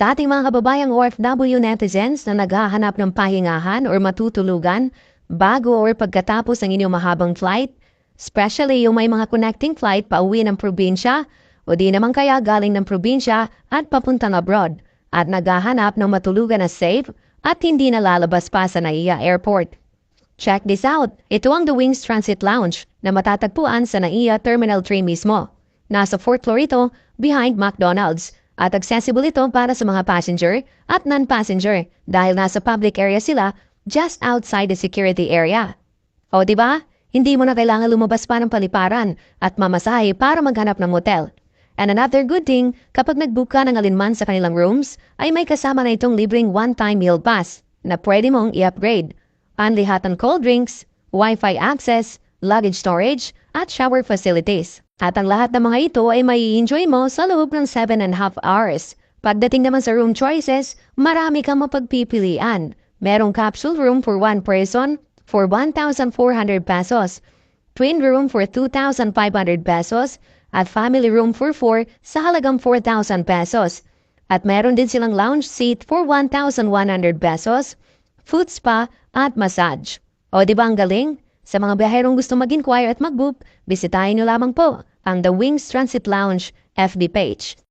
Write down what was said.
Sa ating mga kababayang OFW netizens na naghahanap ng pahingahan or matutulugan bago or pagkatapos ng inyong mahabang flight, especially yung may mga connecting flight pauwi ng probinsya o di naman kaya galing ng probinsya at papuntang abroad at naghahanap ng matulugan na safe at hindi nalalabas pa sa NAIA Airport. Check this out! Ito ang The Wings Transit Lounge na matatagpuan sa NAIA Terminal 3 mismo. Nasa 4th floor ito behind McDonald's at accessible ito para sa mga passenger at non-passenger dahil nasa public area sila just outside the security area. O diba? Hindi mo na kailangan lumabas pa ng paliparan at mamasahe para maghanap ng motel. And another good thing, kapag nag-book ka ng alinman sa kanilang rooms, ay may kasama na itong libreng one-time meal pass na pwede mong i-upgrade. Unlihatan cold drinks, Wi-Fi access, luggage storage, at shower facilities. At ang lahat ng mga ito ay mai-enjoy mo sa loob ng 7.5 hours. Pagdating naman sa room choices, marami kang mapagpipilian. Merong capsule room for one person for 1,400 pesos, twin room for 2,500 pesos, at family room for 4 sa halagang 4,000 pesos. At meron din silang lounge seat for 1,100 pesos, food spa at massage. O diba ang galing? Sa mga biyaherong gusto mag-inquire at mag-book, bisitahin nyo lamang po ang The Wings Transit Lounge FB page.